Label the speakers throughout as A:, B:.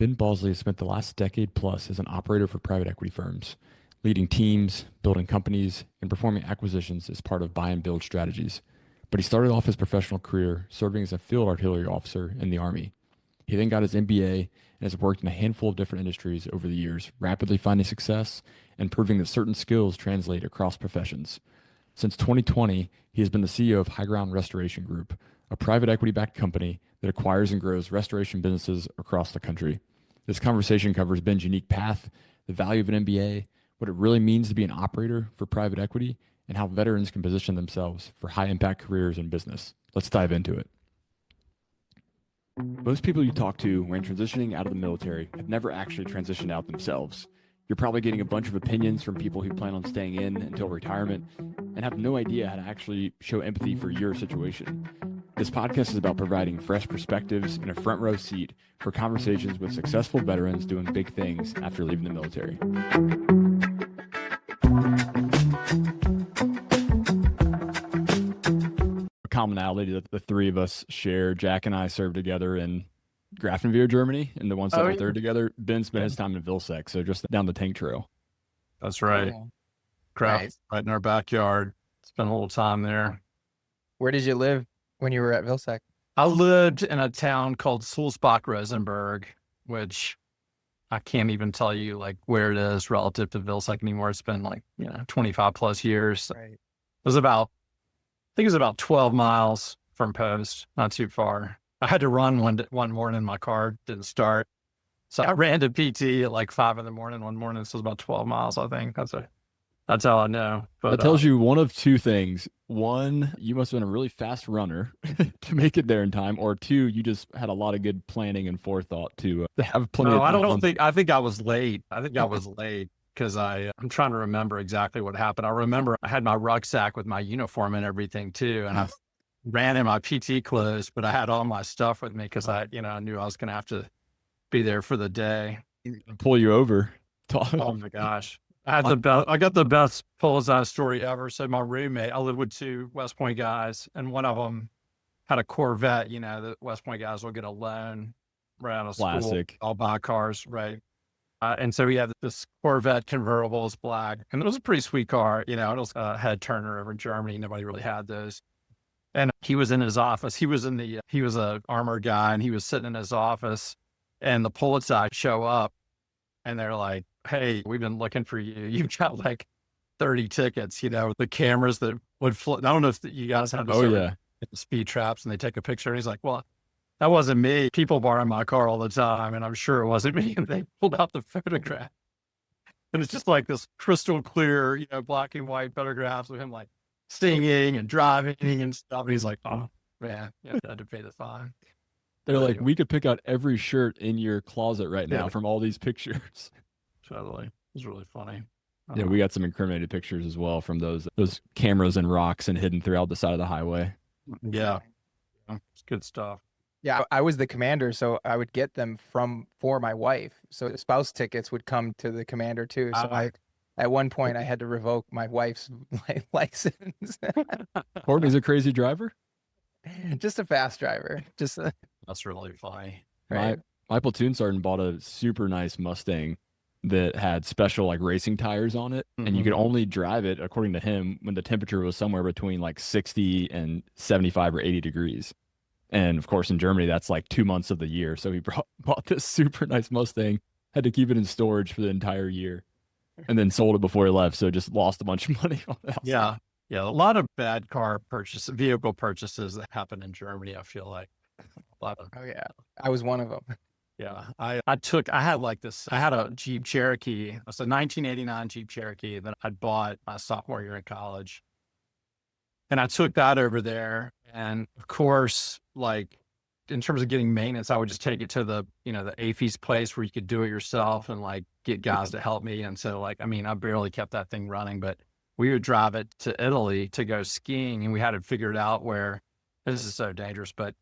A: Ben Balsley has spent the last decade plus as an operator for private equity firms, leading teams, building companies, and performing acquisitions as part of buy and build strategies. But he started off his professional career serving as a field artillery officer in the Army. He then got his MBA and has worked in a handful of different industries over the years, rapidly finding success and proving that certain skills translate across professions. Since 2020, he has been the CEO of HighGround Restoration Group, a private equity-backed company that acquires and grows restoration businesses across the country. This conversation covers Ben's unique path, the value of an MBA, what it really means to be an operator for private equity, and how veterans can position themselves for high-impact careers in business. Let's dive into it. Most people you talk to when transitioning out of the military have never actually transitioned out themselves. You're probably getting a bunch of opinions from people who plan on staying in until retirement and have no idea how to actually show empathy for your situation. This podcast is about providing fresh perspectives and a front row seat for conversations with successful veterans doing big things after leaving the military. A commonality that the three of us share, Jack and I served together in Grafenwehr, Germany, and the 173rd together. Ben spent his time in Vilseck, so just down the tank trail.
B: That's right. Craft right in our backyard. Spent a little time there.
C: Where did you live when you were at Vilseck?
B: I lived in a town called Sulzbach-Rosenberg, which I can't even tell you like where it is relative to Vilseck anymore. It's been like, 25 plus years.
C: Right.
B: It was about 12 miles from Post, not too far. I had to run one morning. My car didn't start. So I ran to PT at like 5 a.m. one morning. So it was about 12 miles, I think. That's how I know. But
A: that tells you one of two things. One, you must have been a really fast runner to make it there in time. Or two, you just had a lot of good planning and forethought to have plenty of time.
B: I think I was late. Because I'm trying to remember exactly what happened. I remember I had my rucksack with my uniform and everything too. And I ran in my PT clothes, but I had all my stuff with me because I knew I was going to have to be there for the day.
A: Pull you over.
B: Oh my gosh. I got the best pull-as story ever. So my roommate, I lived with two West Point guys, and one of them had a Corvette. The West Point guys will get a loan right out of school. I'll buy cars, right? And so he had this Corvette convertible, it was black, and it was a pretty sweet car. It was a head turner over in Germany. Nobody really had those. And he was in his office. He was a armored guy, and he was sitting in his office, and the Polizei show up, and they're like, "Hey, we've been looking for you. You've got like 30 tickets." The cameras that would float. I don't know if you guys have this. The speed traps, and they take a picture. And he's like, "Well, that wasn't me. People borrow my car all the time, and I'm sure it wasn't me." And they pulled out the photograph, and it's just like this crystal clear, black and white photographs of him like singing and driving and stuff. And he's like, "Oh man, I had to pay the fine."
A: They're like, "We could pick out every shirt in your closet right now from all these pictures."
B: Totally. It was really funny.
A: Yeah, we got some incriminated pictures as well from those cameras and rocks and hidden throughout the side of the highway.
B: Yeah. It's good stuff.
C: Yeah, I was the commander, so I would get them for my wife. So spouse tickets would come to the commander too. So at one point I had to revoke my wife's license.
A: Courtney's a crazy driver?
C: Just a fast driver.
B: That's really funny.
C: Right.
A: My platoon sergeant bought a super nice Mustang that had special like racing tires on it. Mm-hmm. And you could only drive it, according to him, when the temperature was somewhere between like 60 and 75 or 80 degrees. And of course, in Germany, that's like 2 months of the year. So he bought this super nice Mustang, had to keep it in storage for the entire year, and then sold it before he left. So just lost a bunch of money on that.
B: Yeah. Yeah. A lot of bad vehicle purchases that happen in Germany, I feel like.
C: Oh yeah. I was one of them.
B: Yeah. I had a Jeep Cherokee. It's a 1989 Jeep Cherokee that I'd bought my sophomore year in college. And I took that over there. And of course, like in terms of getting maintenance, I would just take it to the AFI's place where you could do it yourself and like get guys to help me. And so I barely kept that thing running, but we would drive it to Italy to go skiing, and we had it figured out where this is so dangerous, but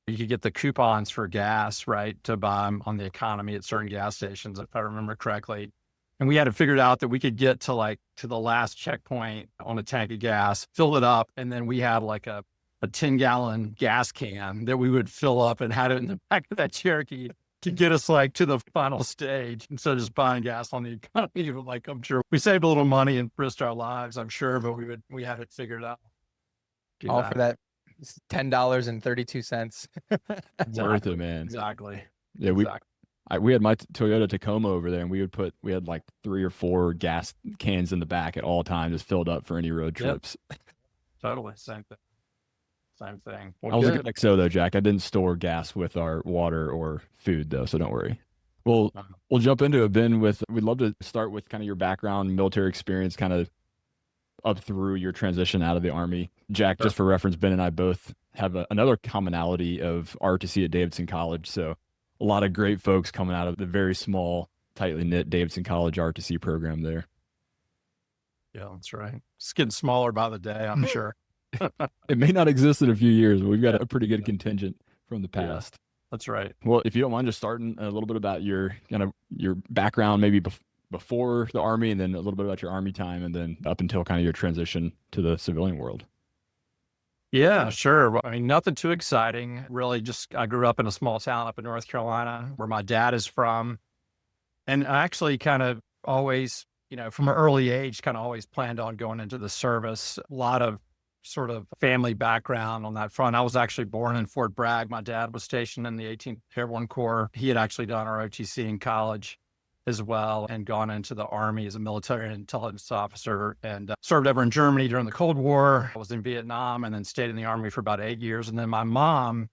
B: you could get the coupons for gas, right, to buy them on the economy at certain gas stations, if I remember correctly. And we had it figured out that we could get to the last checkpoint on a tank of gas, fill it up, and then we had like a 10-gallon gas can that we would fill up and had it in the back of that Cherokee could get us like to the final stage instead of just buying gas on the economy. Like, I'm sure we saved a little money and risked our lives, I'm sure, but we had it figured out.
C: All for that $10.32.
A: Worth it, man.
B: Exactly.
A: Yeah, we had my Toyota Tacoma over there, and we had like 3 or 4 gas cans in the back at all times, just filled up for any road trips.
B: Totally. Same thing. Well,
A: I was
B: good.
A: like XO though, Jack. I didn't store gas with our water or food though, so don't worry. We'll jump into it, Ben. We'd love to start with kind of your background, military experience, kind of up through your transition out of the Army. Jack, just for reference, Ben and I both have another commonality of ROTC at Davidson College. So a lot of great folks coming out of the very small, tightly knit Davidson College ROTC program there.
B: Yeah, that's right. It's getting smaller by the day, I'm sure.
A: It may not exist in a few years, but we've got a pretty good contingent from the past.
B: Yeah, that's right.
A: Well, if you don't mind just starting a little bit about your background, maybe before the Army, and then a little bit about your Army time, and then up until kind of your transition to the civilian world.
B: Yeah, sure. Well, I mean, nothing too exciting. Really, just I grew up in a small town up in North Carolina where my dad is from. And I actually kind of always, from an early age, kind of always planned on going into the service. A lot of sort of family background on that front. I was actually born in Fort Bragg. My dad was stationed in the 18th Airborne Corps. He had actually done ROTC in college as well and gone into the Army as a military intelligence officer and served over in Germany during the Cold War. I was in Vietnam and then stayed in the Army for about 8 years. And then my mom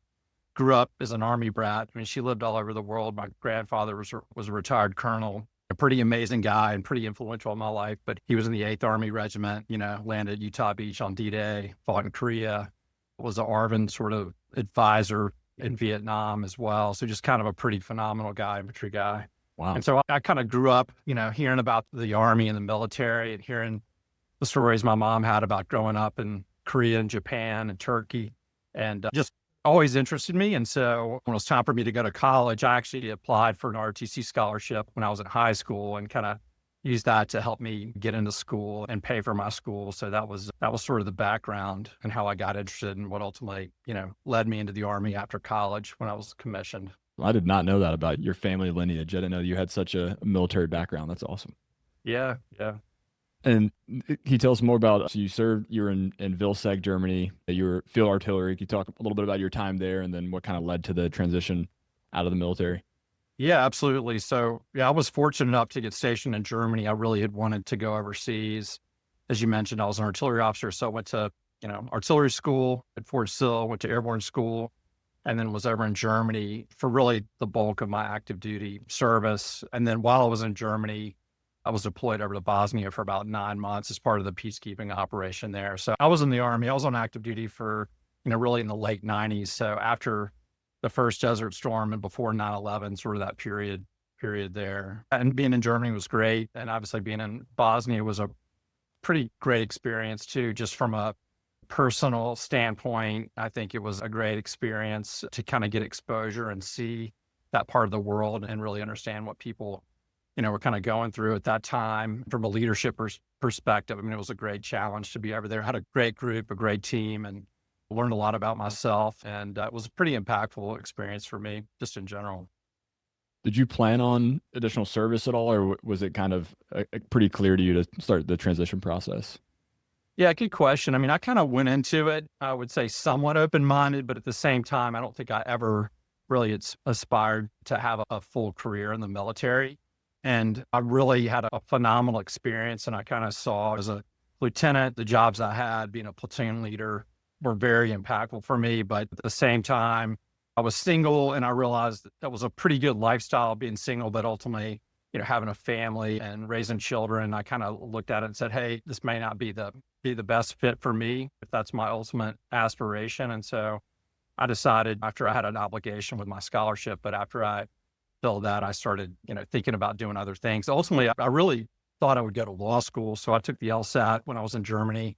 B: grew up as an Army brat. I mean, she lived all over the world. My grandfather was a retired colonel, a pretty amazing guy and pretty influential in my life, but he was in the 8th Army Regiment, landed at Utah Beach on D-Day, fought in Korea, was an ARVN sort of advisor in Vietnam as well. So just kind of a pretty phenomenal guy, infantry guy.
A: Wow.
B: And so I kind of grew up, hearing about the Army and the military and hearing the stories my mom had about growing up in Korea and Japan and Turkey, and just always interested me. And so when it was time for me to go to college, I actually applied for an ROTC scholarship when I was in high school and kind of used that to help me get into school and pay for my school. So that was sort of the background and how I got interested in what ultimately, led me into the Army after college when I was commissioned.
A: I did not know that about your family lineage. I didn't know you had such a military background. That's awesome.
B: Yeah.
A: And can you tell us more about, so you were in Vilseck, Germany, you were field artillery. Can you talk a little bit about your time there and then what kind of led to the transition out of the military?
B: Yeah, absolutely. So I was fortunate enough to get stationed in Germany. I really had wanted to go overseas. As you mentioned, I was an artillery officer. So I went to, artillery school at Fort Sill, went to airborne school, and then was over in Germany for really the bulk of my active duty service. And then while I was in Germany, I was deployed over to Bosnia for about 9 months as part of the peacekeeping operation there. So I was in the Army. I was on active duty for, really in the late 90s. So after the first Desert Storm and before 9/11, sort of that period there. And being in Germany was great. And obviously being in Bosnia was a pretty great experience too, just from a personal standpoint. I think it was a great experience to kind of get exposure and see that part of the world and really understand what people, were kind of going through at that time from a leadership perspective. I mean, it was a great challenge to be over there. I had a great group, a great team, and learned a lot about myself. And it was a pretty impactful experience for me, just in general.
A: Did you plan on additional service at all, or was it kind of pretty clear to you to start the transition process?
B: Yeah, good question. I mean, I kind of went into it, I would say somewhat open-minded, but at the same time, I don't think I ever really aspired to have a full career in the military. And I really had a phenomenal experience. And I kind of saw as a lieutenant, the jobs I had being a platoon leader were very impactful for me. But at the same time, I was single and I realized that was a pretty good lifestyle being single, but ultimately, having a family and raising children, I kind of looked at it and said, hey, this may not be the best fit for me if that's my ultimate aspiration. And so I decided after I had an obligation with my scholarship, but after I filled that, I started, thinking about doing other things. Ultimately, I really thought I would go to law school. So I took the LSAT when I was in Germany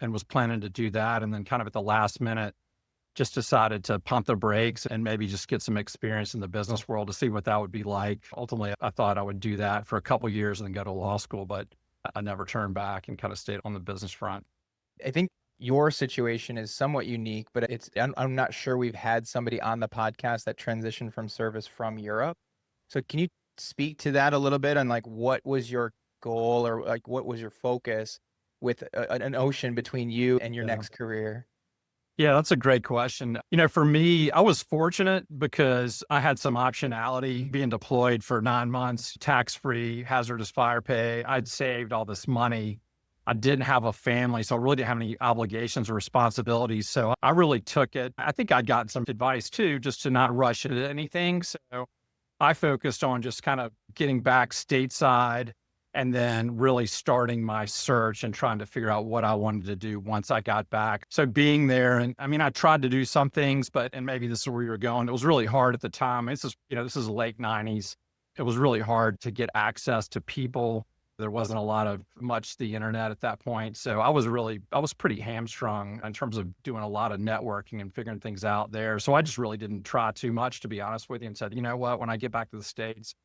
B: and was planning to do that. And then kind of at the last minute, just decided to pump the brakes and maybe just get some experience in the business world to see what that would be like. Ultimately, I thought I would do that for a couple of years and then go to law school, but I never turned back and kind of stayed on the business front.
C: I think your situation is somewhat unique, but I'm not sure we've had somebody on the podcast that transitioned from service from Europe. So can you speak to that a little bit on like what was your goal or like what was your focus with an ocean between you and your
B: Yeah.
C: next career?
B: Yeah, that's a great question. You know, for me, I was fortunate because I had some optionality being deployed for 9 months, tax-free, hazardous fire pay. I'd saved all this money. I didn't have a family, so I really didn't have any obligations or responsibilities. So I really took it. I think I'd gotten some advice too, just to not rush into anything. So I focused on just kind of getting back stateside and then really starting my search and trying to figure out what I wanted to do once I got back. So being there, and I mean, I tried to do some things, and maybe this is where you were going. It was really hard at the time. This is the late 90s. It was really hard to get access to people. There wasn't a lot of much the internet at that point. So I was pretty hamstrung in terms of doing a lot of networking and figuring things out there. So I just really didn't try too much, to be honest with you, and said, you know what, when I get back to the States,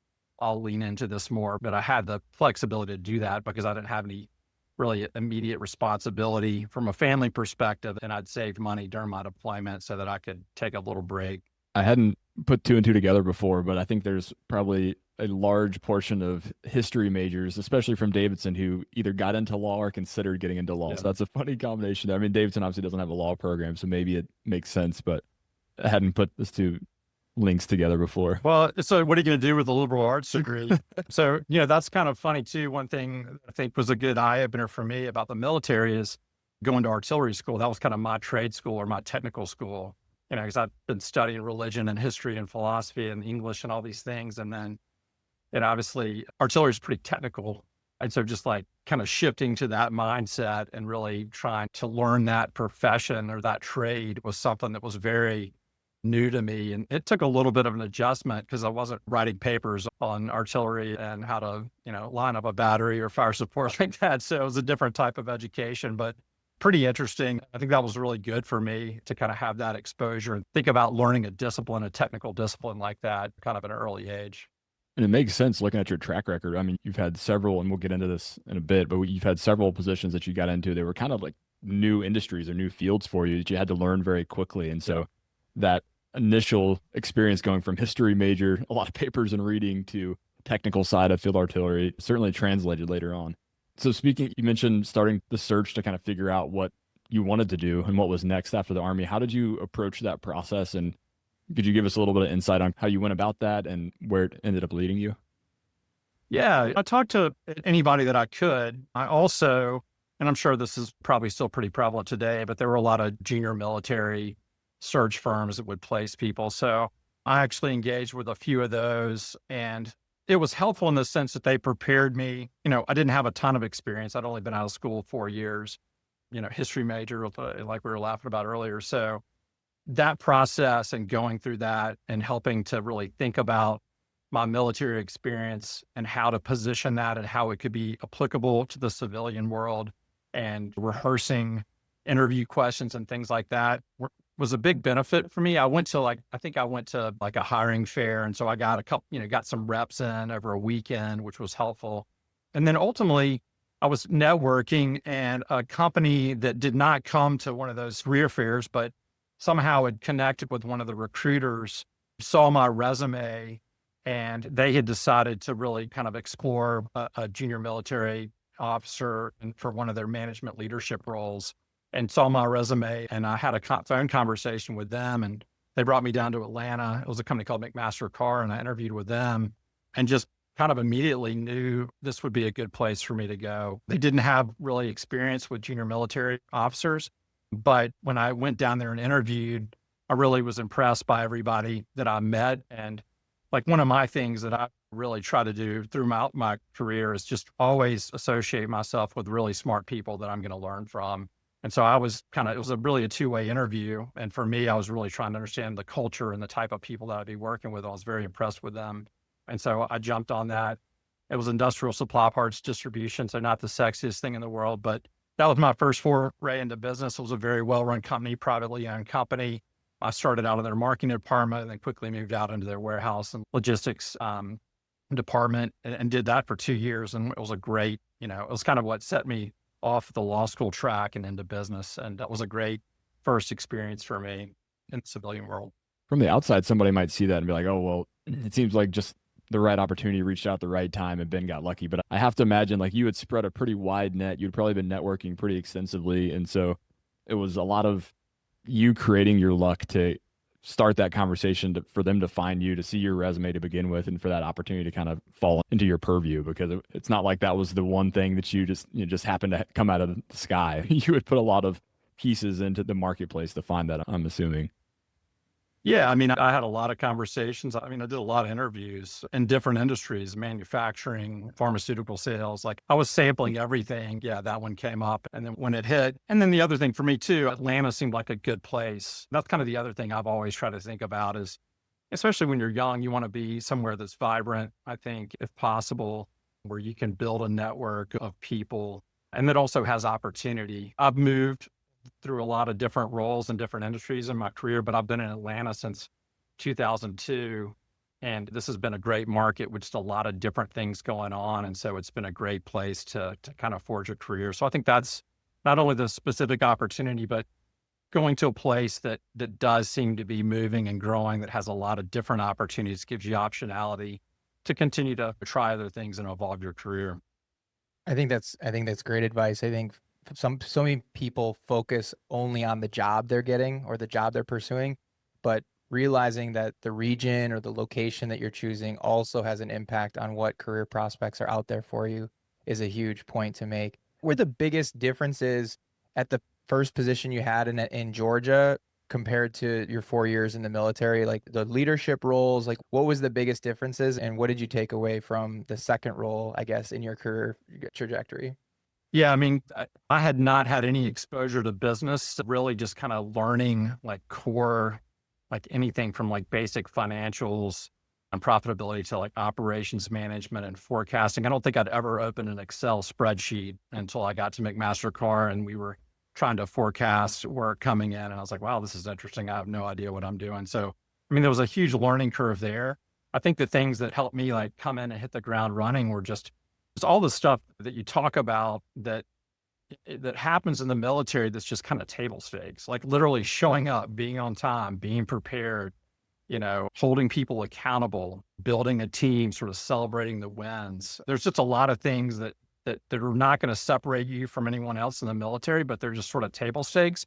B: I'll lean into this more. But I had the flexibility to do that because I didn't have any really immediate responsibility from a family perspective. And I'd saved money during my deployment so that I could take a little break.
A: I hadn't put two and two together before, but I think there's probably a large portion of history majors, especially from Davidson, who either got into law or considered getting into law.
B: Yeah.
A: So that's a funny combination. I mean, Davidson obviously doesn't have a law program, so maybe it makes sense, but I hadn't put those two links together before.
B: Well, so what are you going to do with a liberal arts degree? So, that's kind of funny too. One thing I think was a good eye opener for me about the military is going to artillery school. That was kind of my trade school or my technical school, because I've been studying religion and history and philosophy and English and all these things. And then, obviously artillery is pretty technical. And so just like kind of shifting to that mindset and really trying to learn that profession or that trade was something that was very new to me. And it took a little bit of an adjustment because I wasn't writing papers on artillery and how to, line up a battery or fire support like that. So it was a different type of education, but pretty interesting. I think that was really good for me to kind of have that exposure and think about learning a technical discipline like that kind of at an early age.
A: And it makes sense looking at your track record. I mean, you've had several, and we'll get into this in a bit, but you've had several positions that you got into. They were kind of like new industries or new fields for you that you had to learn very quickly. And so that initial experience going from history major, a lot of papers and reading, to technical side of field artillery certainly translated later on. So speaking, you mentioned starting the search to kind of figure out what you wanted to do and what was next after the Army. How did you approach that process? And could you give us a little bit of insight on how you went about that and where it ended up leading you?
B: Yeah, I talked to anybody that I could. I also, and I'm sure this is probably still pretty prevalent today, but there were a lot of junior military search firms that would place people. So I actually engaged with a few of those, and it was helpful in the sense that they prepared me. I didn't have a ton of experience. I'd only been out of school 4 years, history major, like we were laughing about earlier. So that process and going through that and helping to really think about my military experience and how to position that and how it could be applicable to the civilian world and rehearsing interview questions and things like that was a big benefit for me. I went to a hiring fair. And so I got got some reps in over a weekend, which was helpful. And then ultimately I was networking, and a company that did not come to one of those career fairs, but somehow had connected with one of the recruiters, saw my resume, and they had decided to really kind of explore a junior military officer and for one of their management leadership roles, and saw my resume. And I had a phone conversation with them, and they brought me down to Atlanta. It was a company called McMaster Carr, and I interviewed with them and just kind of immediately knew this would be a good place for me to go. They didn't have really experience with junior military officers, but when I went down there and interviewed, I really was impressed by everybody that I met. And like one of my things that I really try to do throughout my career is just always associate myself with really smart people that I'm going to learn from. And so it was really a two-way interview. And for me, I was really trying to understand the culture and the type of people that I'd be working with. I was very impressed with them. And so I jumped on that. It was industrial supply parts distribution. So not the sexiest thing in the world, but that was my first foray into business. It was a very well-run company, privately owned company. I started out in their marketing department and then quickly moved out into their warehouse and logistics department and did that for 2 years. And it was a great, it was kind of what set me off the law school track and into business. And that was a great first experience for me in the civilian world.
A: From the outside, somebody might see that and be like, oh, well, it seems like just the right opportunity reached out at the right time and Ben got lucky. But I have to imagine like you had spread a pretty wide net. You'd probably been networking pretty extensively. And so it was a lot of you creating your luck to start that conversation for them to find you, to see your resume to begin with, and for that opportunity to kind of fall into your purview, because it's not like that was the one thing that you just happened to come out of the sky. You would put a lot of pieces into the marketplace to find that, I'm assuming.
B: Yeah, I mean, I had a lot of conversations. I mean, I did a lot of interviews in different industries, manufacturing, pharmaceutical sales. Like I was sampling everything. Yeah, that one came up. And then when it hit, and then the other thing for me too, Atlanta seemed like a good place. That's kind of the other thing I've always tried to think about is, especially when you're young, you want to be somewhere that's vibrant, I think, if possible, where you can build a network of people and that also has opportunity. I've moved through a lot of different roles in different industries in my career, but I've been in Atlanta since 2002. And this has been a great market with just a lot of different things going on. And so it's been a great place to kind of forge a career. So I think that's not only the specific opportunity, but going to a place that does seem to be moving and growing, that has a lot of different opportunities, gives you optionality to continue to try other things and evolve your career.
C: I think that's great advice. I think so many people focus only on the job they're getting or the job they're pursuing, but realizing that the region or the location that you're choosing also has an impact on what career prospects are out there for you is a huge point to make. What are the biggest differences at the first position you had in Georgia compared to your 4 years in the military? Like the leadership roles, like what was the biggest differences and what did you take away from the second role, I guess, in your career trajectory?
B: Yeah, I mean, I had not had any exposure to business, really just kind of learning like core, like anything from like basic financials and profitability to like operations management and forecasting. I don't think I'd ever opened an Excel spreadsheet until I got to McMaster-Carr and we were trying to forecast work coming in. And I was like, wow, this is interesting. I have no idea what I'm doing. So, I mean, there was a huge learning curve there. I think the things that helped me like come in and hit the ground running were just all the stuff that you talk about that happens in the military that's just kind of table stakes, like literally showing up, being on time, being prepared, holding people accountable, building a team, sort of celebrating the wins. There's just a lot of things that are not going to separate you from anyone else in the military, but they're just sort of table stakes.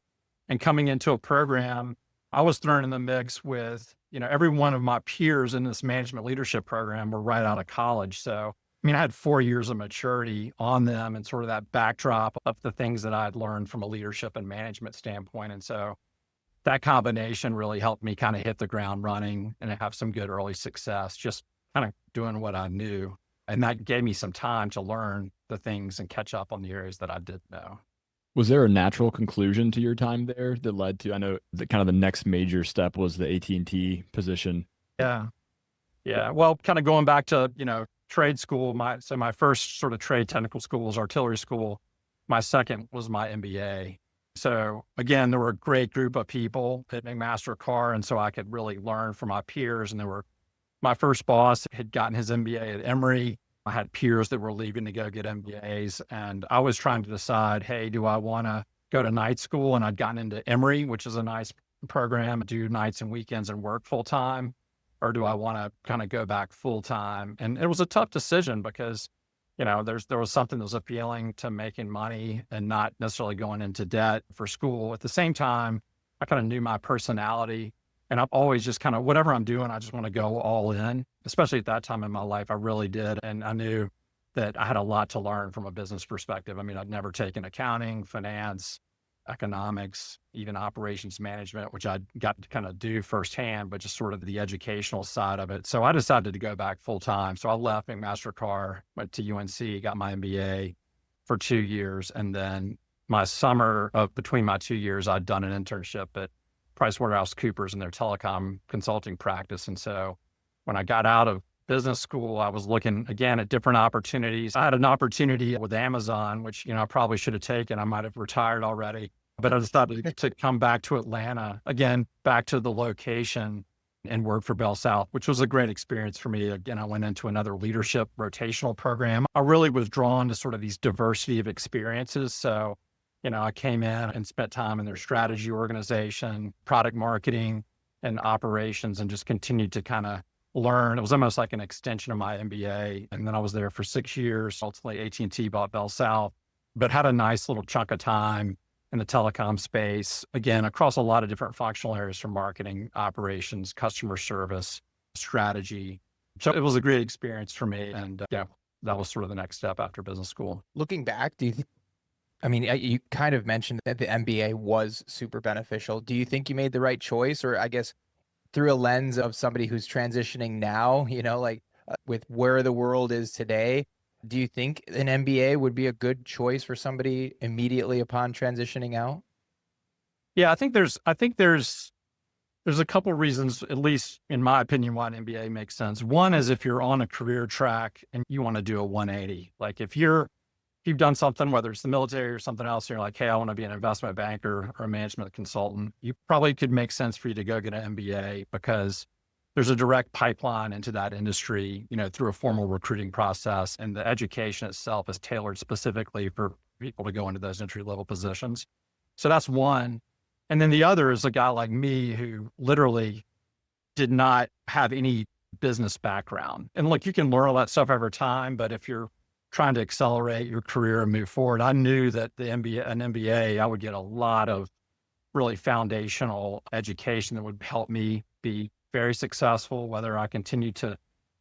B: And coming into a program, I was thrown in the mix with, every one of my peers in this management leadership program were right out of college. So I mean, I had 4 years of maturity on them and sort of that backdrop of the things that I'd learned from a leadership and management standpoint. And so that combination really helped me kind of hit the ground running and have some good early success, just kind of doing what I knew. And that gave me some time to learn the things and catch up on the areas that I didn't know.
A: Was there a natural conclusion to your time there that led to, I know that kind of the next major step was the AT&T position?
B: Yeah. Yeah. Well, kind of going back to, trade school, my first sort of trade technical school was artillery school. My second was my MBA. So again, there were a great group of people at McMaster-Carr, and so I could really learn from my peers. And my first boss had gotten his MBA at Emory. I had peers that were leaving to go get MBAs, and I was trying to decide, hey, do I want to go to night school? And I'd gotten into Emory, which is a nice program, do nights and weekends and work full time. Or do I want to kind of go back full time? And it was a tough decision because, there was something that was appealing to making money and not necessarily going into debt for school. At the same time, I kind of knew my personality and I'm always just kind of whatever I'm doing, I just want to go all in, especially at that time in my life. I really did. And I knew that I had a lot to learn from a business perspective. I mean, I'd never taken accounting, finance, economics, even operations management, which I got to kind of do firsthand, but just sort of the educational side of it. So I decided to go back full time. So I left McMaster-Carr, went to UNC, got my MBA for 2 years. And then my summer of between my 2 years, I'd done an internship at PricewaterhouseCoopers in their telecom consulting practice. And so when I got out of business school, I was looking again at different opportunities. I had an opportunity with Amazon, which, I probably should have taken. I might have retired already, but I decided to come back to Atlanta again, back to the location and worked for Bell South, which was a great experience for me. Again, I went into another leadership rotational program. I really was drawn to sort of these diversity of experiences. So, I came in and spent time in their strategy organization, product marketing, and operations, and just continued to kind of learn. It was almost like an extension of my MBA. And then I was there for 6 years. Ultimately, AT&T bought Bell South, but had a nice little chunk of time in the telecom space, again, across a lot of different functional areas from marketing, operations, customer service, strategy. So it was a great experience for me. And that was sort of the next step after business school.
C: Looking back, you kind of mentioned that the MBA was super beneficial. Do you think you made the right choice? Or I guess through a lens of somebody who's transitioning now, with where the world is today, do you think an MBA would be a good choice for somebody immediately upon transitioning out?
B: Yeah, I think there's a couple of reasons, at least in my opinion, why an MBA makes sense. One is if you're on a career track and you want to do a 180. Like if you've done something, whether it's the military or something else, and you're like, hey, I want to be an investment banker or a management consultant, you probably could make sense for you to go get an MBA because there's a direct pipeline into that industry, through a formal recruiting process. And the education itself is tailored specifically for people to go into those entry-level positions. So that's one. And then the other is a guy like me who literally did not have any business background. And look, you can learn all that stuff over time, but if you're trying to accelerate your career and move forward, I knew that an MBA, I would get a lot of really foundational education that would help me be very successful, whether I continue to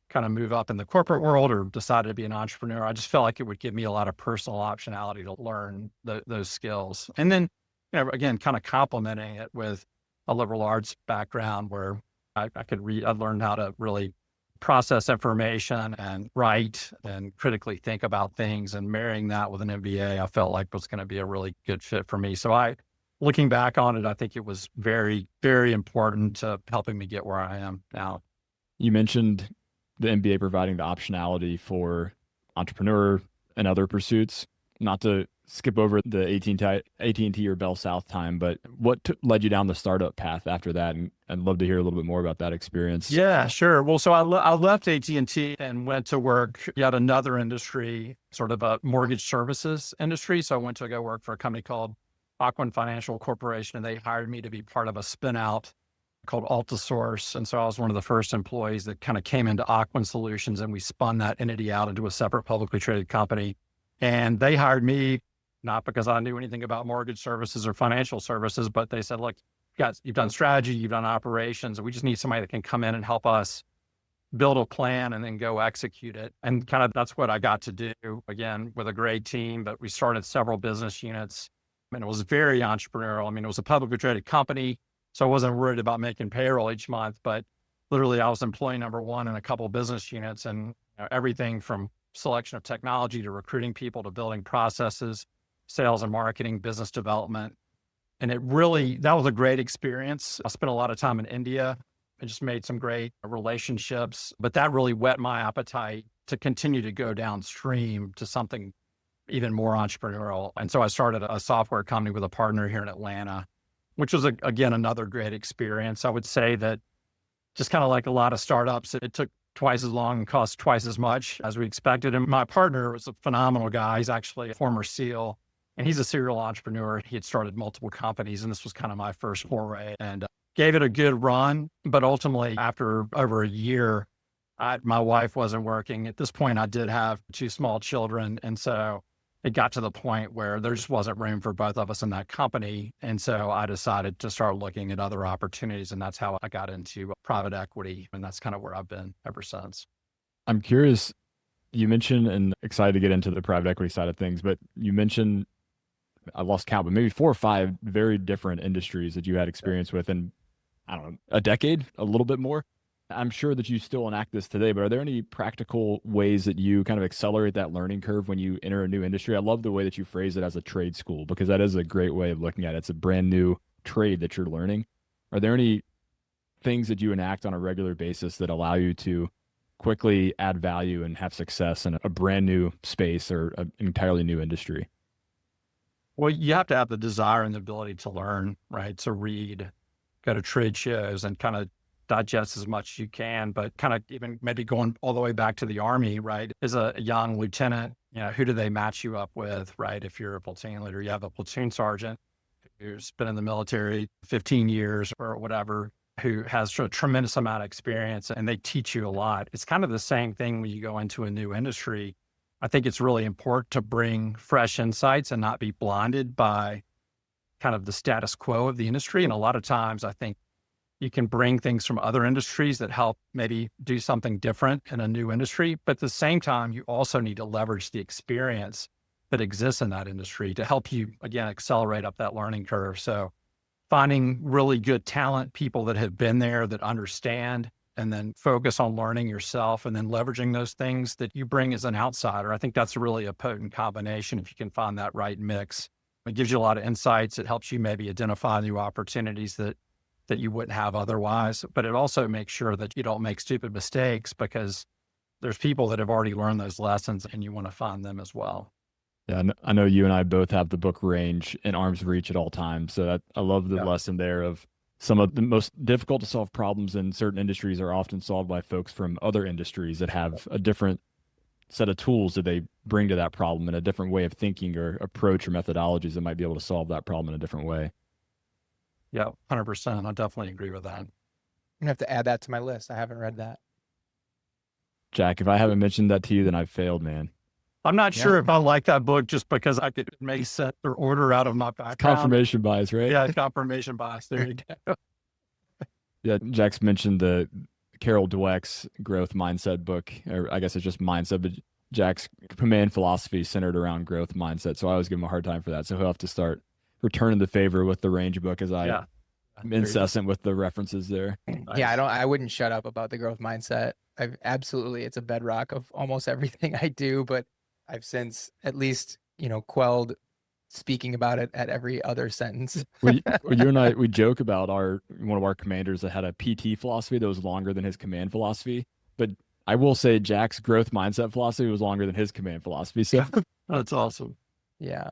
B: kind of move up in the corporate world or decided to be an entrepreneur. I just felt like it would give me a lot of personal optionality to learn those skills. And then, again, kind of complementing it with a liberal arts background where I could read, I learned how to really process information and write and critically think about things, and marrying that with an MBA, I felt like was going to be a really good fit for me. So looking back on it, I think it was very, very important to helping me get where I am now.
A: You mentioned the MBA providing the optionality for entrepreneur and other pursuits. Not to skip over the AT&T or Bell South time, but what led you down the startup path after that? And I'd love to hear a little bit more about that experience.
B: Yeah, sure. Well, so I left AT&T and went to work at another industry, sort of a mortgage services industry. So I went to go work for a company called Aquin Financial Corporation, and they hired me to be part of a spin out called Altisource. And so I was one of the first employees that kind of came into Aquin Solutions, and we spun that entity out into a separate publicly traded company. And they hired me not because I knew anything about mortgage services or financial services, but they said, look, guys, you've done strategy, you've done operations, and we just need somebody that can come in and help us build a plan and then go execute it. And kind of that's what I got to do, again, with a great team. But we started several business units. And it was very entrepreneurial. I mean, it was a publicly traded company, so I wasn't worried about making payroll each month, but literally I was employee number one in a couple of business units, and everything from selection of technology to recruiting people to building processes, sales and marketing, business development. And that was a great experience. I spent a lot of time in India and just made some great relationships, but that really whet my appetite to continue to go downstream to something even more entrepreneurial. And so I started a software company with a partner here in Atlanta, which was, again, another great experience. I would say that just kind of like a lot of startups, it took twice as long and cost twice as much as we expected. And my partner was a phenomenal guy. He's actually a former SEAL, and he's a serial entrepreneur. He had started multiple companies, and this was kind of my first foray, and gave it a good run. But ultimately, after over a year, my wife wasn't working. At this point, I did have 2 small children. And so it got to the point where there just wasn't room for both of us in that company. And so I decided to start looking at other opportunities. And that's how I got into private equity. And that's kind of where I've been ever since.
A: I'm curious, you mentioned, and excited to get into the private equity side of things, but you mentioned, I lost count, but maybe 4 or 5 very different industries that you had experience with in, I don't know, a decade, a little bit more. I'm sure that you still enact this today, but are there any practical ways that you kind of accelerate that learning curve when you enter a new industry? I love the way that you phrase it as a trade school, because that is a great way of looking at it. It's a brand new trade that you're learning. Are there any things that you enact on a regular basis that allow you to quickly add value and have success in a brand new space or an entirely new industry?
B: Well, you have to have the desire and the ability to learn, right? To read, go to trade shows, and kind of digest as much as you can, but kind of even maybe going all the way back to the Army, right? As a young lieutenant, who do they match you up with, right? If you're a platoon leader, you have a platoon sergeant who's been in the military 15 years or whatever, who has a tremendous amount of experience, and they teach you a lot. It's kind of the same thing when you go into a new industry. I think it's really important to bring fresh insights and not be blinded by kind of the status quo of the industry. And a lot of times I think you can bring things from other industries that help maybe do something different in a new industry. But at the same time, you also need to leverage the experience that exists in that industry to help you, again, accelerate up that learning curve. So finding really good talent, people that have been there, that understand, and then focus on learning yourself and then leveraging those things that you bring as an outsider. I think that's really a potent combination if you can find that right mix. It gives you a lot of insights. It helps you maybe identify new opportunities that you wouldn't have otherwise, but it also makes sure that you don't make stupid mistakes because there's people that have already learned those lessons and you want to find them as well.
A: Yeah, I know you and I both have the book Range in arm's reach at all times. So I love the lesson there of some of the most difficult to solve problems in certain industries are often solved by folks from other industries that have a different set of tools that they bring to that problem and a different way of thinking or approach or methodologies that might be able to solve that problem in a different way.
B: Yeah, 100%. I definitely agree with that.
C: I'm gonna have to add that to my list. I haven't read that.
A: Jack, if I haven't mentioned that to you, then I've failed, man.
B: I'm not sure if I like that book just because I could make sense or order out of my background.
A: Confirmation bias, right?
B: Yeah, confirmation bias. There you go.
A: Yeah, Jack's mentioned the Carol Dweck's growth mindset book, or I guess it's just mindset, but Jack's command philosophy centered around growth mindset. So I always give him a hard time for that. So he'll have to start returning the favor with the Range book as I'm incessant with the references there.
C: Yeah, I wouldn't shut up about the growth mindset. It's a bedrock of almost everything I do, but I've since at least, quelled speaking about it at every other sentence.
A: Well, you and I, we joke about one of our commanders that had a PT philosophy that was longer than his command philosophy. But I will say Jack's growth mindset philosophy was longer than his command philosophy. So
B: that's awesome.
C: Yeah.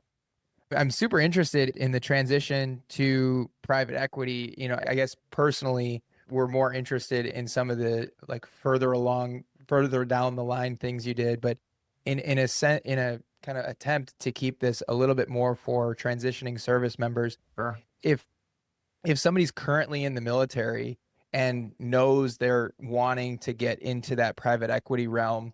C: I'm super interested in the transition to private equity. I guess personally, we're more interested in some of the further down the line things you did, but in a kind of attempt to keep this a little bit more for transitioning service members.
B: Sure.
C: If somebody's currently in the military and knows they're wanting to get into that private equity realm,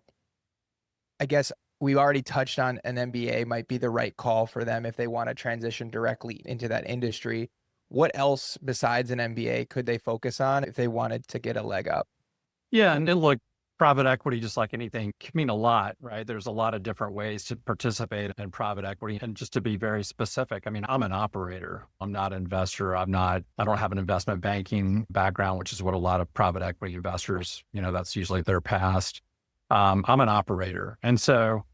C: I guess we already touched on an MBA might be the right call for them if they want to transition directly into that industry. What else besides an MBA could they focus on if they wanted to get a leg up?
B: Yeah, and then look, private equity, just like anything, can mean a lot, right? There's a lot of different ways to participate in private equity. And just to be very specific, I mean, I'm an operator. I'm not an investor. I don't have an investment banking background, which is what a lot of private equity investors, that's usually their past. I'm an operator. And so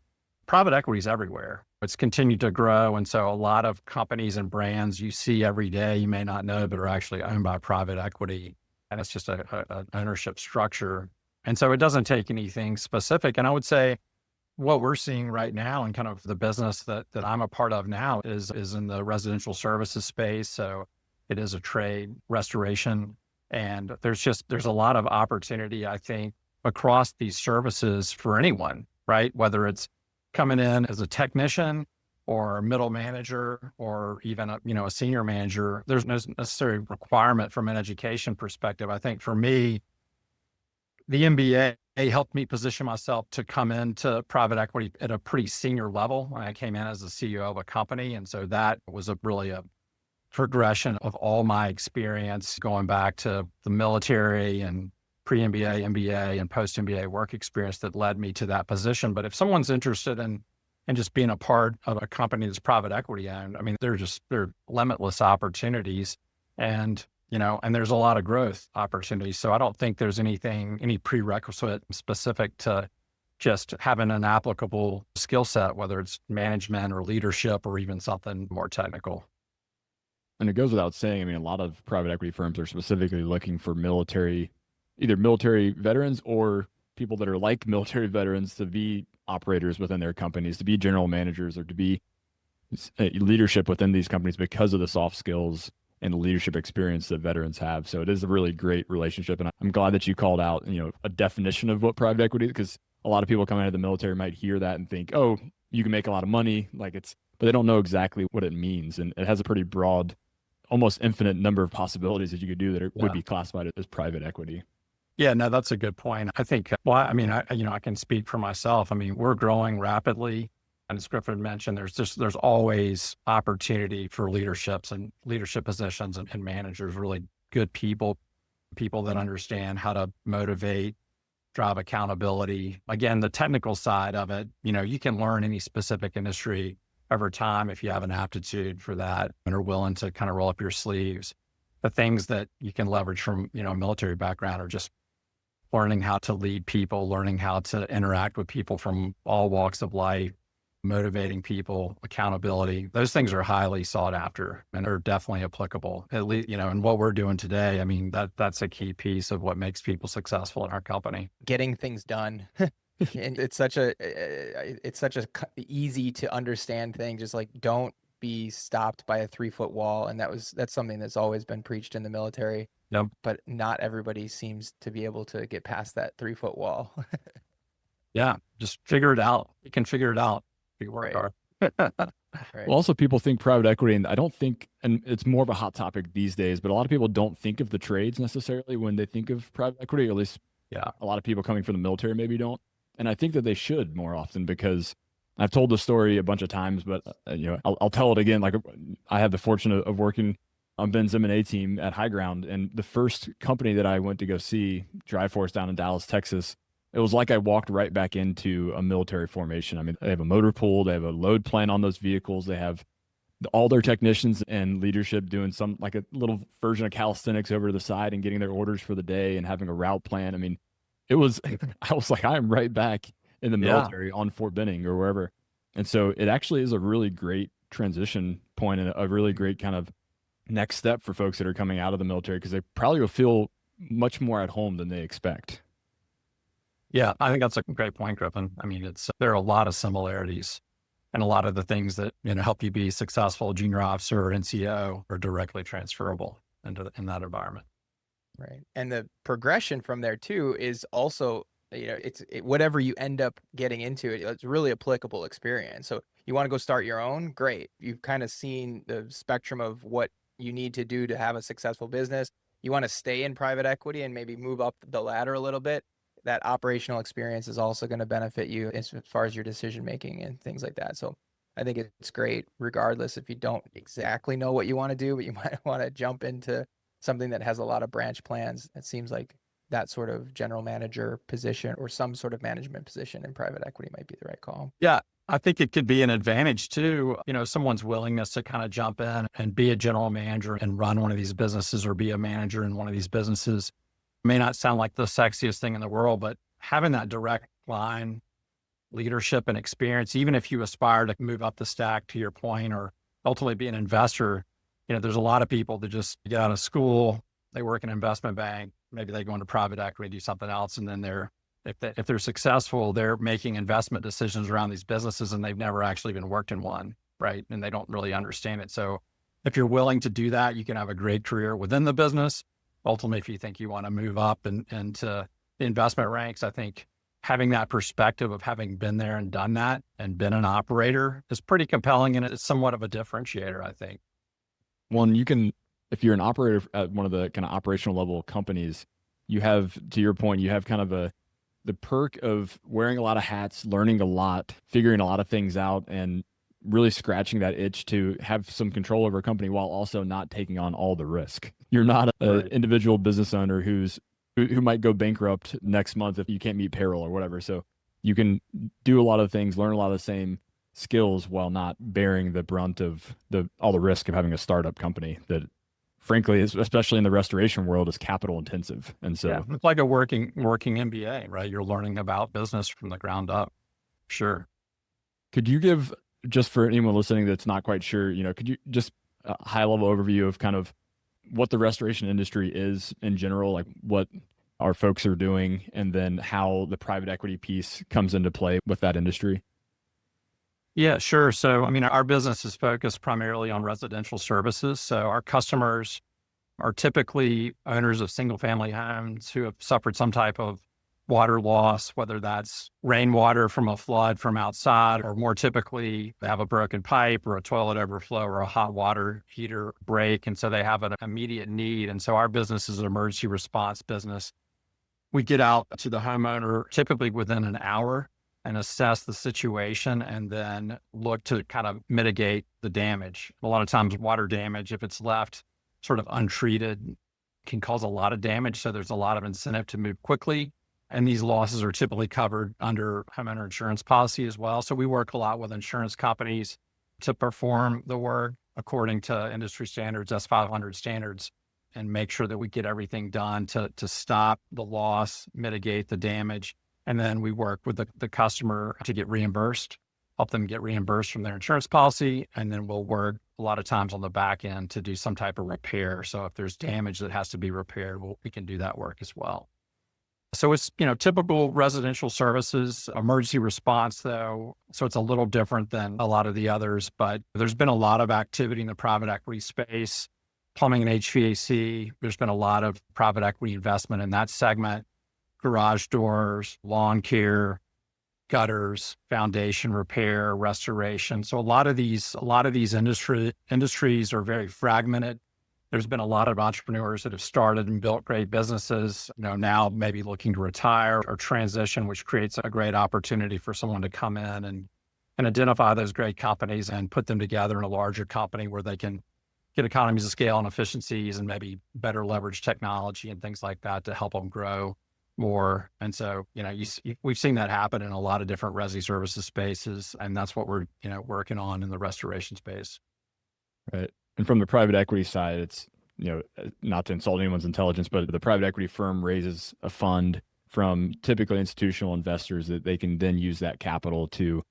B: private equity is everywhere. It's continued to grow. And so a lot of companies and brands you see every day, you may not know, but are actually owned by private equity. And it's just an ownership structure. And so it doesn't take anything specific. And I would say what we're seeing right now and kind of the business that I'm a part of now is in the residential services space. So it is a trade restoration. And there's a lot of opportunity, I think, across these services for anyone, right? Whether it's coming in as a technician or a middle manager or even a senior manager, there's no necessary requirement from an education perspective. I think for me, the MBA helped me position myself to come into private equity at a pretty senior level when I came in as the CEO of a company. And so that was really a progression of all my experience going back to the military and pre-MBA, MBA, and post-MBA work experience that led me to that position. But if someone's interested in just being a part of a company that's private equity owned, I mean, there are limitless opportunities and there's a lot of growth opportunities. So I don't think there's any prerequisite specific to just having an applicable skill set, whether it's management or leadership or even something more technical.
A: And it goes without saying, I mean, a lot of private equity firms are specifically looking for either military veterans or people that are like military veterans to be operators within their companies, to be general managers or to be leadership within these companies because of the soft skills and the leadership experience that veterans have. So it is a really great relationship. And I'm glad that you called out, a definition of what private equity is, because a lot of people coming out of the military might hear that and think, oh, you can make a lot of money. But they don't know exactly what it means. And it has a pretty broad, almost infinite number of possibilities that you could do that would be classified as private equity.
B: Yeah, no, that's a good point. I think, I can speak for myself. I mean, we're growing rapidly. And as Griffin mentioned, there's always opportunity for leadership positions and managers, really good people that understand how to motivate, drive accountability. Again, the technical side of it, you can learn any specific industry over time if you have an aptitude for that and are willing to kind of roll up your sleeves. The things that you can leverage from, a military background are just learning how to lead people, learning how to interact with people from all walks of life, motivating people, accountability. Those things are highly sought after and are definitely applicable. At least, in what we're doing today, I mean, that's a key piece of what makes people successful in our company.
C: Getting things done. And it's such a easy to understand thing. Just like, don't be stopped by a 3-foot wall. And that's something that's always been preached in the military.
B: Yep.
C: But not everybody seems to be able to get past that 3-foot wall.
B: Yeah. Just figure it out. You can figure it out. You work hard.
C: Right.
A: Well, also people think private equity, and I don't think, and it's more of a hot topic these days, but a lot of people don't think of the trades necessarily when they think of private equity, or at least a lot of people coming from the military maybe don't. And I think that they should more often, because I've told the story a bunch of times, but I'll tell it again. Like, I had the fortune of working on Ben's M&A team at HighGround, and the first company that I went to go see, Drive Force down in Dallas, Texas, it was like I walked right back into a military formation. I mean, they have a motor pool, they have a load plan on those vehicles, they have all their technicians and leadership doing some, like a little version of calisthenics over to the side and getting their orders for the day and having a route plan. I mean, I was like, I am right back in the military on Fort Benning or wherever. And so it actually is a really great transition point and a really great kind of next step for folks that are coming out of the military, because they probably will feel much more at home than they expect.
B: Yeah, I think that's a great point, Griffin. I mean, there are a lot of similarities, and a lot of the things that help you be successful junior officer or NCO are directly transferable in that environment.
C: Right, and the progression from there too is also, whatever you end up getting into, it's really applicable experience. So you want to go start your own, great. You've kind of seen the spectrum of what you need to do to have a successful business. You want to stay in private equity and maybe move up the ladder a little bit. That operational experience is also going to benefit you as far as your decision making and things like that. So I think it's great, regardless if you don't exactly know what you want to do, but you might want to jump into something that has a lot of branch plans. It seems like that sort of general manager position or some sort of management position in private equity might be the right call.
B: Yeah, I think it could be an advantage too. Someone's willingness to kind of jump in and be a general manager and run one of these businesses, or be a manager in one of these businesses, may not sound like the sexiest thing in the world, but having that direct line leadership and experience, even if you aspire to move up the stack, to your point, or ultimately be an investor, there's a lot of people that just get out of school, they work in an investment bank, maybe they go into private equity, do something else, and then if they're successful, they're making investment decisions around these businesses, and they've never actually even worked in one, right? And they don't really understand it. So if you're willing to do that, you can have a great career within the business. Ultimately, if you think you want to move up and to the investment ranks, I think having that perspective of having been there and done that and been an operator is pretty compelling, and it's somewhat of a differentiator, I think.
A: One, if you're an operator at one of the kind of operational level companies, you have, to your point, you have kind of the perk of wearing a lot of hats, learning a lot, figuring a lot of things out, and really scratching that itch to have some control over a company while also not taking on all the risk. You're not an individual business owner who might go bankrupt next month if you can't meet payroll or whatever. So you can do a lot of things, learn a lot of the same skills while not bearing the brunt of all the risk of having a startup company that, frankly, especially in the restoration world, is capital intensive. And so
B: it's like a working MBA, right? You're learning about business from the ground up. Sure.
A: Could you give, just for anyone listening that's not quite sure, could you just a high level overview of kind of what the restoration industry is in general, like what our folks are doing, and then how the private equity piece comes into play with that industry?
B: Yeah, sure. So, I mean, our business is focused primarily on residential services. So our customers are typically owners of single family homes who have suffered some type of water loss, whether that's rainwater from a flood from outside, or more typically they have a broken pipe or a toilet overflow or a hot water heater break. And so they have an immediate need. And so our business is an emergency response business. We get out to the homeowner typically within an hour and assess the situation and then look to kind of mitigate the damage. A lot of times water damage, if it's left sort of untreated, can cause a lot of damage. So there's a lot of incentive to move quickly. And these losses are typically covered under homeowner insurance policy as well. So we work a lot with insurance companies to perform the work according to industry standards, S500 standards, and make sure that we get everything done to stop the loss, mitigate the damage. And then we work with the customer to get reimbursed, help them get reimbursed from their insurance policy. And then we'll work a lot of times on the back end to do some type of repair. So if there's damage that has to be repaired, we can do that work as well. So it's, typical residential services, emergency response though. So it's a little different than a lot of the others, but there's been a lot of activity in the private equity space, plumbing and HVAC. There's been a lot of private equity investment in that segment, garage doors, lawn care, gutters, foundation repair, restoration. So a lot of these industries are very fragmented. There's been a lot of entrepreneurs that have started and built great businesses, now maybe looking to retire or transition, which creates a great opportunity for someone to come in and identify those great companies and put them together in a larger company where they can get economies of scale and efficiencies and maybe better leverage technology and things like that to help them grow more. And so, we've seen that happen in a lot of different resi services spaces. And that's what we're, working on in the restoration space.
A: Right. And from the private equity side, it's, not to insult anyone's intelligence, but the private equity firm raises a fund from typically institutional investors that they can then use that capital to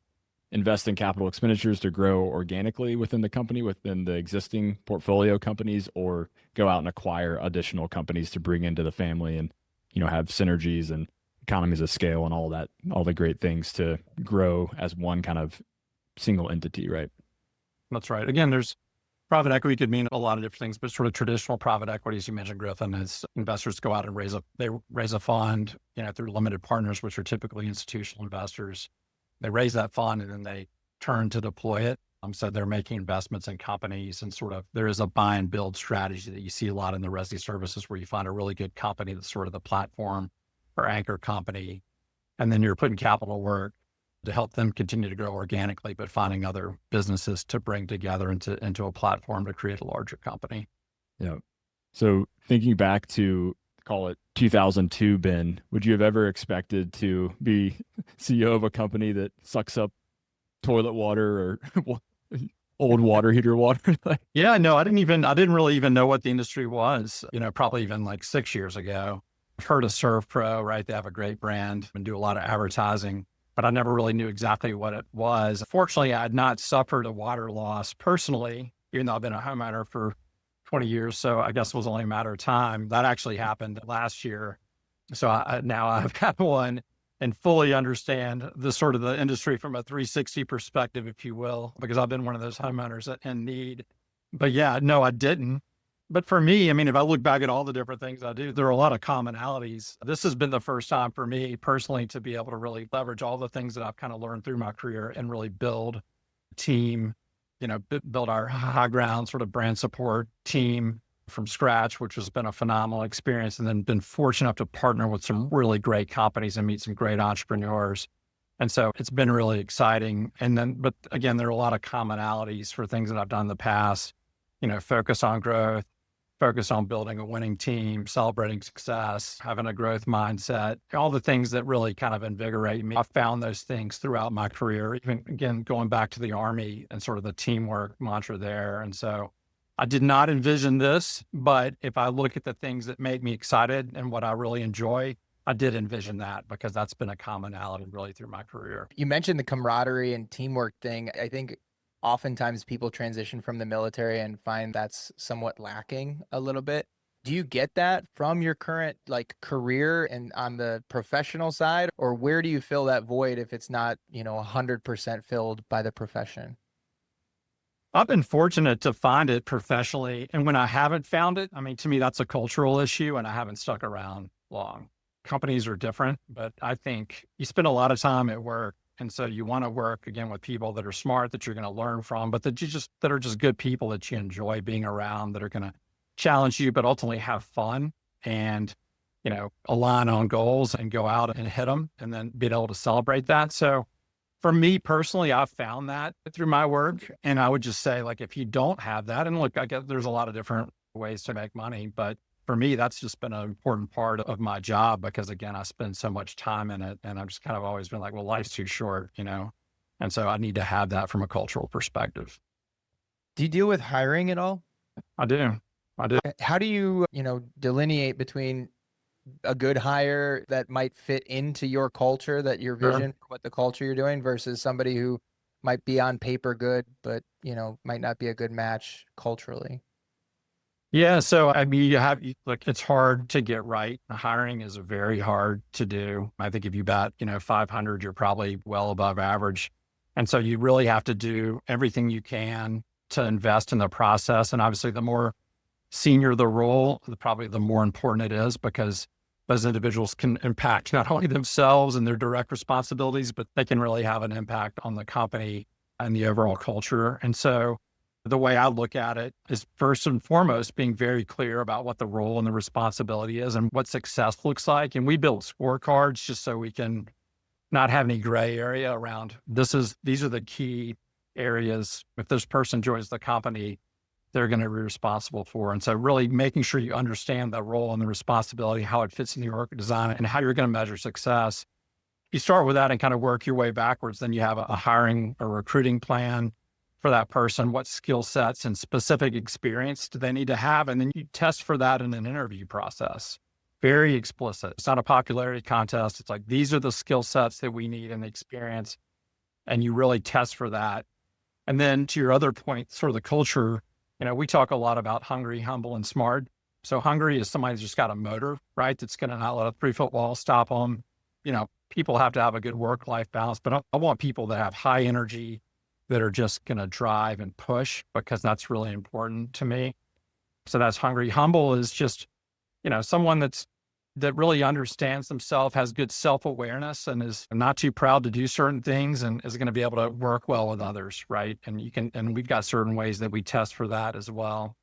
A: invest in capital expenditures to grow organically within the company, within the existing portfolio companies, or go out and acquire additional companies to bring into the family and, have synergies and economies of scale and all that, all the great things to grow as one kind of single entity, right?
B: That's right. Again, there's private equity could mean a lot of different things, but sort of traditional private equity, as you mentioned, Griffin, is investors go out and raise a fund, through limited partners, which are typically institutional investors. They raise that fund and then they turn to deploy it. So they're making investments in companies and there is a buy and build strategy that you see a lot in the resi services where you find a really good company that's sort of the platform or anchor company. And then you're putting capital work to help them continue to grow organically, but finding other businesses to bring together into a platform to create a larger company.
A: Yeah. So thinking back to, call it 2002, Ben, would you have ever expected to be CEO of a company that sucks up toilet water or old water heater water?
B: Yeah, no, I didn't really even know what the industry was, probably even like 6 years ago. I've heard of Serve Pro, right? They have a great brand and do a lot of advertising, but I never really knew exactly what it was. Fortunately, I had not suffered a water loss personally, even though I've been a homeowner for 20 years. So I guess it was only a matter of time. That actually happened last year. So now I've got one and fully understand the industry from a 360 perspective, if you will, because I've been one of those homeowners in need. But yeah, no, I didn't. But for me, I mean, if I look back at all the different things I do, there are a lot of commonalities. This has been the first time for me personally to be able to really leverage all the things that I've kind of learned through my career and really build a team, build our HighGround sort of brand support team from scratch, which has been a phenomenal experience, and then been fortunate enough to partner with some really great companies and meet some great entrepreneurs. And so it's been really exciting. But again, there are a lot of commonalities for things that I've done in the past, focus on growth, focus on building a winning team, celebrating success, having a growth mindset, all the things that really kind of invigorate me. I've found those things throughout my career, even again, going back to the Army and sort of the teamwork mantra there. And so I did not envision this, but if I look at the things that make me excited and what I really enjoy, I did envision that because that's been a commonality really through my career.
C: You mentioned the camaraderie and teamwork thing. I think oftentimes people transition from the military and find that's somewhat lacking a little bit. Do you get that from your current like career and on the professional side, or where do you fill that void if it's not, 100% filled by the profession?
B: I've been fortunate to find it professionally. And when I haven't found it, I mean, to me, that's a cultural issue and I haven't stuck around long. Companies are different, but I think you spend a lot of time at work. And so you want to work again with people that are smart, that you're going to learn from, but that are just good people that you enjoy being around, that are going to challenge you, but ultimately have fun and, align on goals and go out and hit them and then being able to celebrate that. So for me personally, I've found that through my work. And I would just say, like, if you don't have that, and look, I guess there's a lot of different ways to make money, but for me, that's just been an important part of my job because again, I spend so much time in it and I've just kind of always been like, well, life's too short, And so I need to have that from a cultural perspective.
C: Do you deal with hiring at all?
B: I do.
C: How do you, delineate between a good hire that might fit into your culture, that your
B: Sure.
C: vision for what the culture you're doing versus somebody who might be on paper good, but, might not be a good match culturally?
B: Yeah. So, I mean, look, it's hard to get right. Hiring is very hard to do. I think if you bet, 500, you're probably well above average. And so you really have to do everything you can to invest in the process. And obviously the more senior the role, probably the more important it is because those individuals can impact not only themselves and their direct responsibilities, but they can really have an impact on the company and the overall culture. And so the way I look at it is first and foremost being very clear about what the role and the responsibility is and what success looks like. And we build scorecards just so we can not have any gray area around these are the key areas. If this person joins the company, they're going to be responsible for. And so really making sure you understand the role and the responsibility, how it fits in your org design and how you're going to measure success. You start with that and kind of work your way backwards. Then you have a hiring or recruiting plan for that person. What skill sets and specific experience do they need to have? And then you test for that in an interview process. Very explicit. It's not a popularity contest. It's like, these are the skill sets that we need and the experience. And you really test for that. And then to your other point, sort of the culture, we talk a lot about hungry, humble, and smart. So hungry is somebody who's just got a motor, right? That's going to not let a 3-foot wall stop them. People have to have a good work-life balance, but I want people that have high energy, that are just going to drive and push because that's really important to me. So that's hungry. Humble is just, someone that really understands themselves, has good self-awareness and is not too proud to do certain things and is going to be able to work well with others. Right. And we've got certain ways that we test for that as well.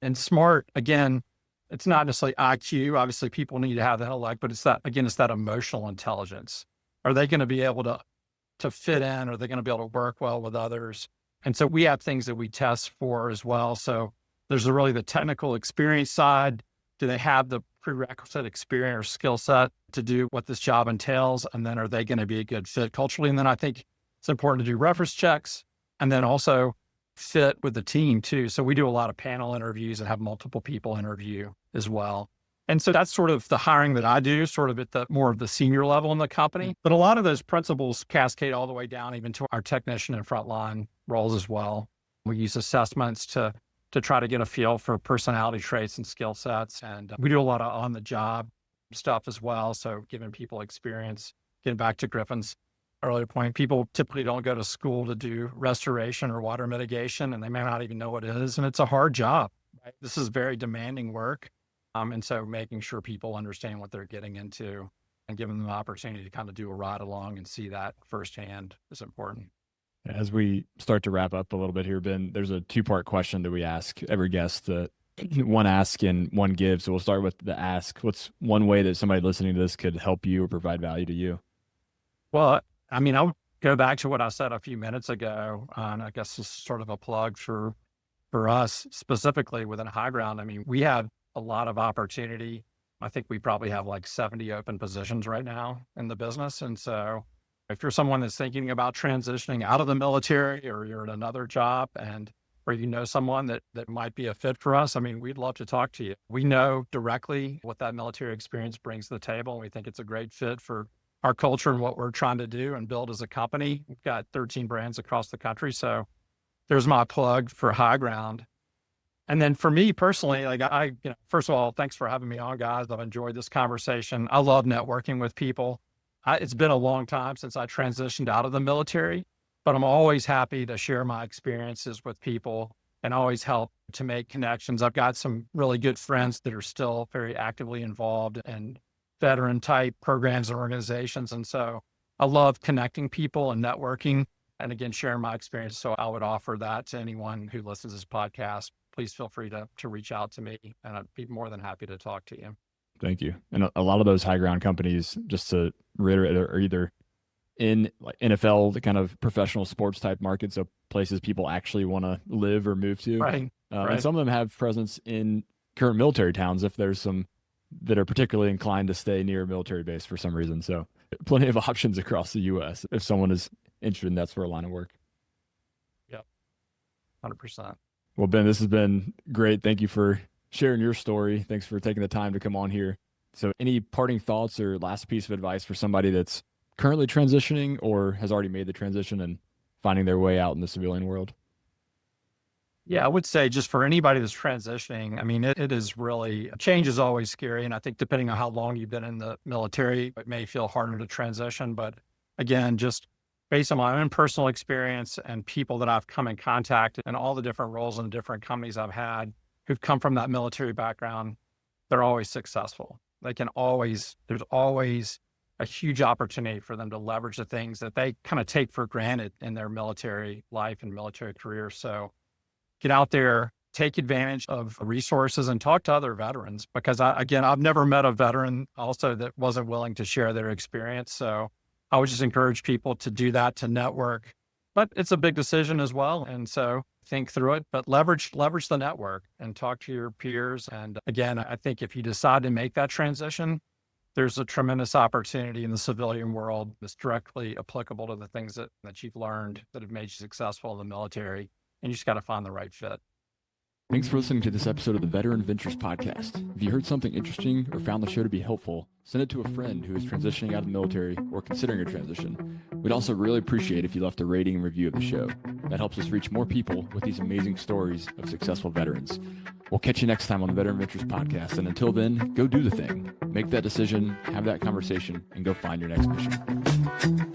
B: And smart, again, it's not necessarily IQ. Obviously people need to have that intellect, but it's that emotional intelligence. Are they going to be able to fit in? Are they going to be able to work well with others? And so we have things that we test for as well. So there's really the technical experience side. Do they have the prerequisite experience or skill set to do what this job entails? And then are they going to be a good fit culturally? And then I think it's important to do reference checks and then also fit with the team too. So we do a lot of panel interviews and have multiple people interview as well. And so that's sort of the hiring that I do, sort of at the more of the senior level in the company. But a lot of those principles cascade all the way down even to our technician and frontline roles as well. We use assessments to try to get a feel for personality traits and skill sets. And we do a lot of on-the-job stuff as well. So giving people experience, getting back to Griffin's earlier point, people typically don't go to school to do restoration or water mitigation, and they may not even know what it is. And it's a hard job. Right? This is very demanding work. And so making sure people understand what they're getting into and giving them the opportunity to kind of do a ride along and see that firsthand is important.
A: As we start to wrap up a little bit here, Ben, there's a 2-part question that we ask every guest, one ask and one give. So we'll start with the ask. What's one way that somebody listening to this could help you or provide value to you?
B: Well, I mean, I'll go back to what I said a few minutes ago. And I guess this is sort of a plug for us specifically within HighGround. I mean, we have a lot of opportunity. I think we probably have like 70 open positions right now in the business. And so if you're someone that's thinking about transitioning out of the military or you're in another job or someone that might be a fit for us, I mean, we'd love to talk to you. We know directly what that military experience brings to the table. And we think it's a great fit for our culture and what we're trying to do and build as a company. We've got 13 brands across the country. So there's my plug for HighGround. And then for me personally, like first of all, thanks for having me on, guys. I've enjoyed this conversation. I love networking with people. It's been a long time since I transitioned out of the military, but I'm always happy to share my experiences with people and always help to make connections. I've got some really good friends that are still very actively involved in veteran type programs and organizations. And so I love connecting people and networking and again, sharing my experience. So I would offer that to anyone who listens to this podcast. Please feel free to reach out to me and I'd be more than happy to talk to you.
A: Thank you. And a lot of those HighGround companies, just to reiterate, are either in like NFL, the kind of professional sports type market, so places people actually want to live or move to.
B: Right.
A: And some of them have presence in current military towns if there's some that are particularly inclined to stay near a military base for some reason. So plenty of options across the U.S. if someone is interested in that sort of line of work.
B: Yep. 100%.
A: Well, Ben, this has been great. Thank you for sharing your story. Thanks for taking the time to come on here. So any parting thoughts or last piece of advice for somebody that's currently transitioning or has already made the transition and finding their way out in the civilian world?
B: Yeah, I would say just for anybody that's transitioning, I mean, it is really, change is always scary. And I think depending on how long you've been in the military, it may feel harder to transition. But again, just based on my own personal experience and people that I've come in contact and all the different roles in the different companies I've had who've come from that military background, they're always successful. There's always a huge opportunity for them to leverage the things that they kind of take for granted in their military life and military career. So get out there, take advantage of resources and talk to other veterans because I've never met a veteran also that wasn't willing to share their experience. So I would just encourage people to do that, to network, but it's a big decision as well. And so think through it, but leverage the network and talk to your peers. And again, I think if you decide to make that transition, there's a tremendous opportunity in the civilian world that's directly applicable to the things that you've learned that have made you successful in the military. And you just got to find the right fit.
A: Thanks for listening to this episode of the Veteran Ventures Podcast. If you heard something interesting or found the show to be helpful, send it to a friend who is transitioning out of the military or considering a transition. We'd also really appreciate if you left a rating and review of the show. That helps us reach more people with these amazing stories of successful veterans. We'll catch you next time on the Veteran Ventures Podcast. And until then, go do the thing. Make that decision, have that conversation, and go find your next mission.